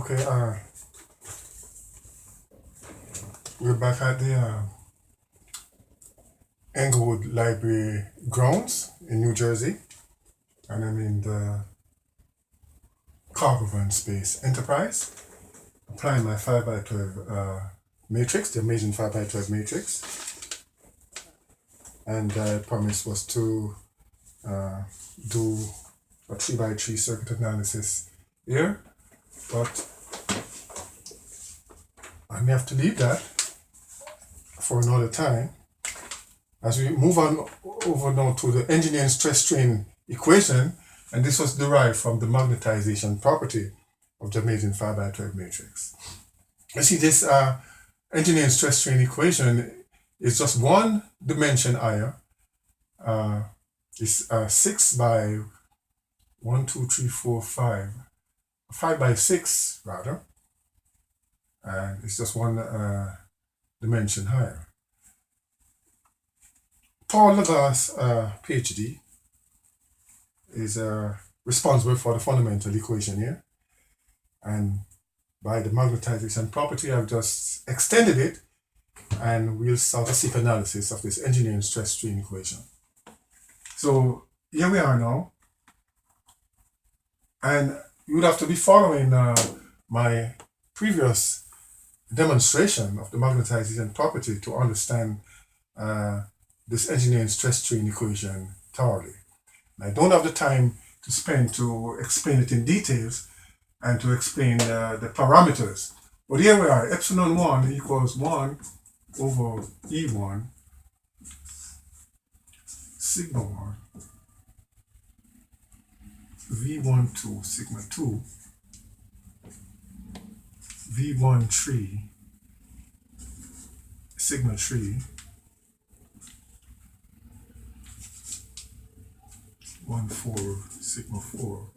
Okay, we're back at the Englewood Library grounds in New Jersey, and I'm in the cargo van space enterprise, applying my 5x12 matrix, the Amazing 5x12 matrix, and the promise was to do a 3x3 circuit analysis here, but I may have to leave that for another time. As we move on over now to the engineering stress strain equation, and this was derived from the magnetization property of the Amazing 5x12 matrix. You see, this engineering stress strain equation is just one dimension higher. It's 6 by 1, 2, 3, 4, 5, 5 by 6 rather, and it's just one dimension higher. Paul Lagasse, PhD, is responsible for the fundamental equation here, and by the magnetization property I've just extended it, and we'll start a seek analysis of this engineering stress strain equation. So here we are now, and you would have to be following my previous demonstration of the magnetization property to understand this engineering stress strain equation thoroughly. I don't have the time to spend to explain it in details and to explain the parameters. But here we are, epsilon 1 equals 1 over E1 sigma 1 V12 sigma 2 V13 sigma 3 14 sigma 4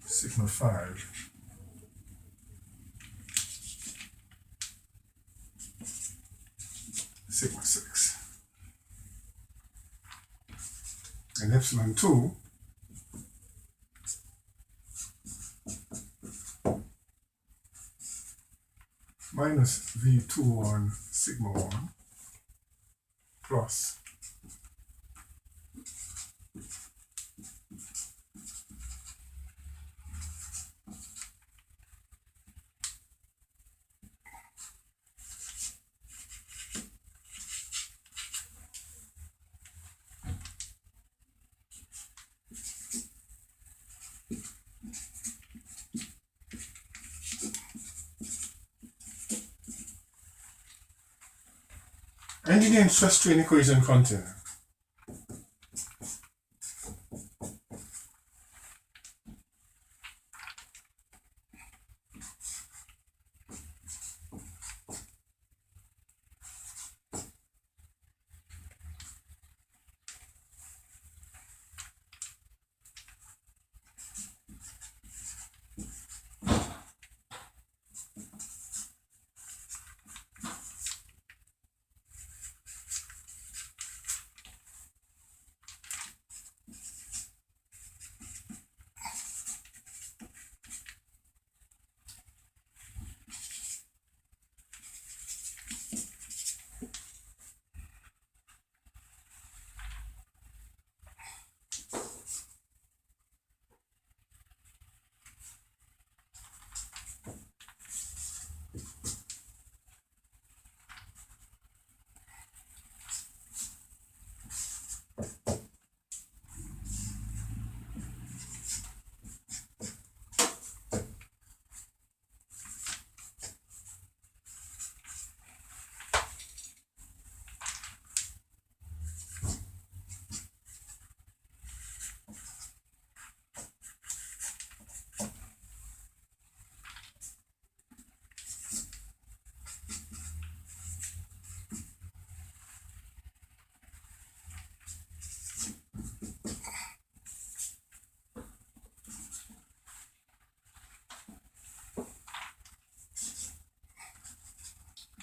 sigma 5 sigma 6, and epsilon 2 minus V21 sigma 1 plus engineering stress strain equation container.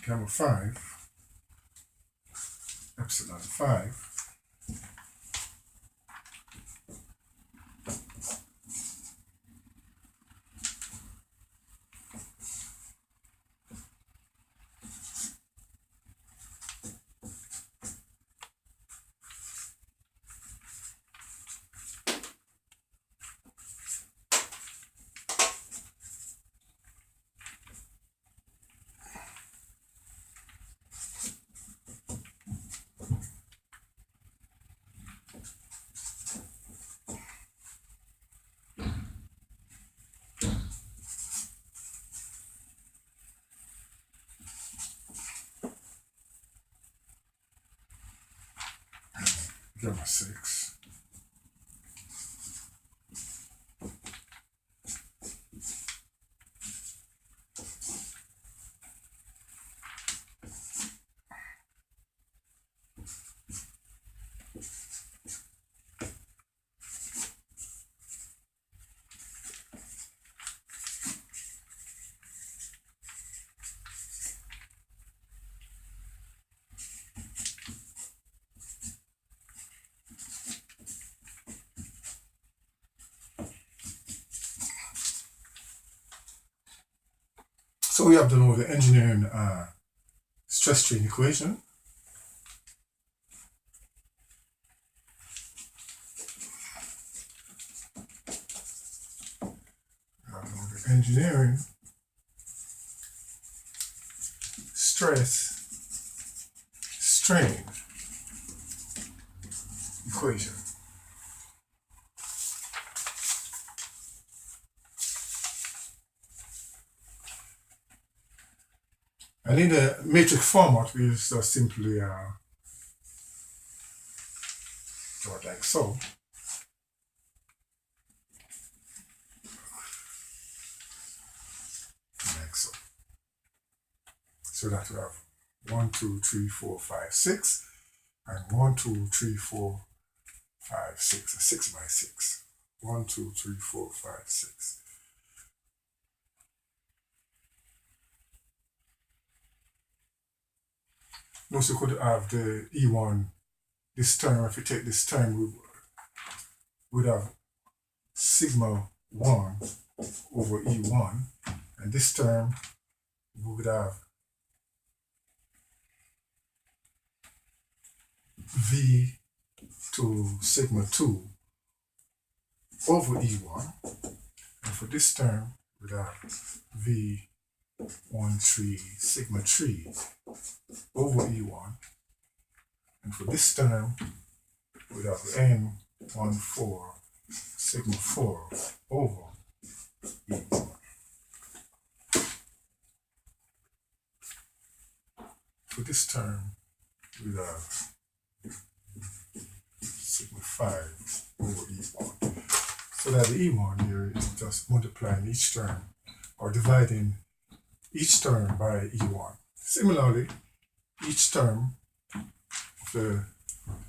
Gamma 5, epsilon 5 gamma 6 So we have to know the engineering stress strain equation. We have to know the engineering stress strain equation. And in the matrix format, we just simply draw it like so. Like so. So that we have 1, 2, 3, 4, 5, 6, and 1, 2, 3, 4, 5, 6, 6 by 6. 1, 2, 3, 4, 5, 6. We also could have the E1, this term, if you take this term, we would have sigma 1 over E1, and this term we would have V to sigma 2 over E1, and for this term we would have V13 sigma 3 over E1, and for this term we would have N14 sigma 4 over E1. For this term we would have sigma 5 over E1. So that the E1 here is just multiplying each term or dividing each term by E1. Similarly, each term of the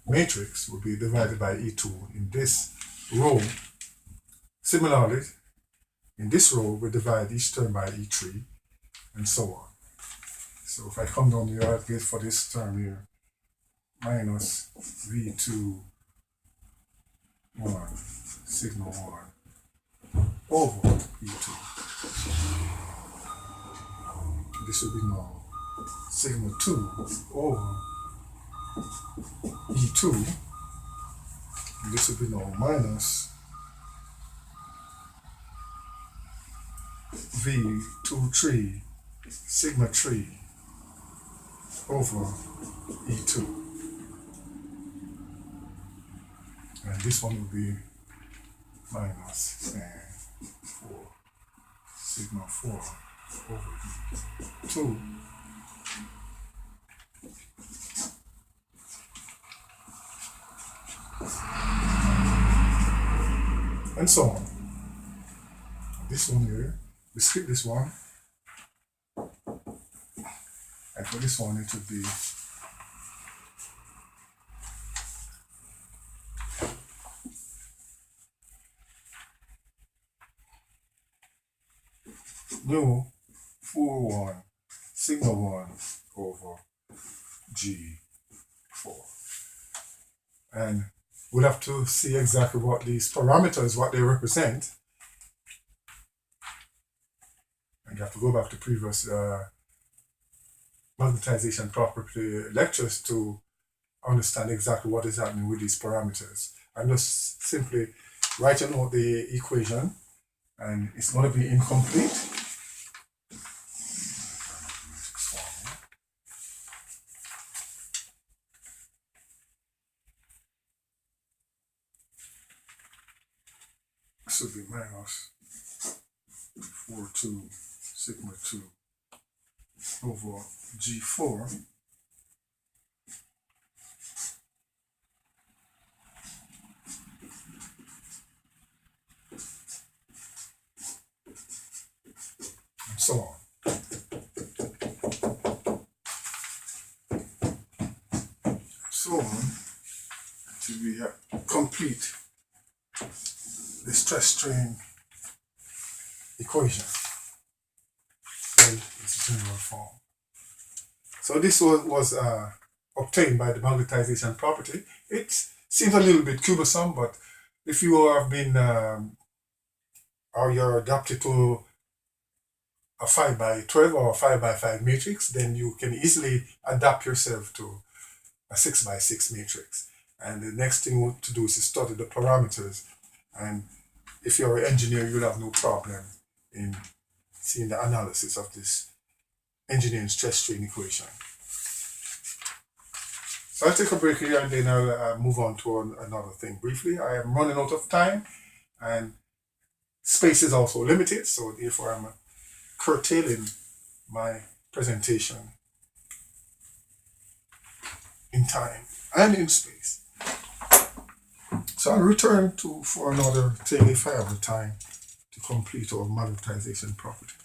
matrix will be divided by E2 in this row. Similarly, in this row, we divide each term by E3 and so on. So if I come down here, I'll get for this term here minus V2 1 sigma 1 over E2. This will be now sigma 2 over E2. And this will be now minus V23 sigma 3 over E2. And this one will be minus 4 sigma 4 over E2. And so on. This one here, we skip this one. And for this one, it would be nu 4 1 sigma 1 over G4 before. And we'll have to see exactly what these parameters, what they represent. And you have to go back to previous magnetization property lectures to understand exactly what is happening with these parameters. I'm just simply writing out the equation, and it's going to be incomplete. This would be minus 4,2 sigma 2 over G4 and so on. So on to be complete the stress strain equation. Well, it's a general form. So this was obtained by the magnetization property. It seems a little bit cumbersome, but if you have been or you're adapted to a 5x12 or a 5x5 matrix, then you can easily adapt yourself to a 6x6 matrix. And the next thing to do is to study the parameters. And if you're an engineer, you'll have no problem in seeing the analysis of this engineering stress strain equation. So I'll take a break here and then I'll move on to another thing briefly. I am running out of time and space is also limited, so therefore I'm curtailing my presentation in time and in space. So I'll return for another thing if I have the time to complete our magnetization property.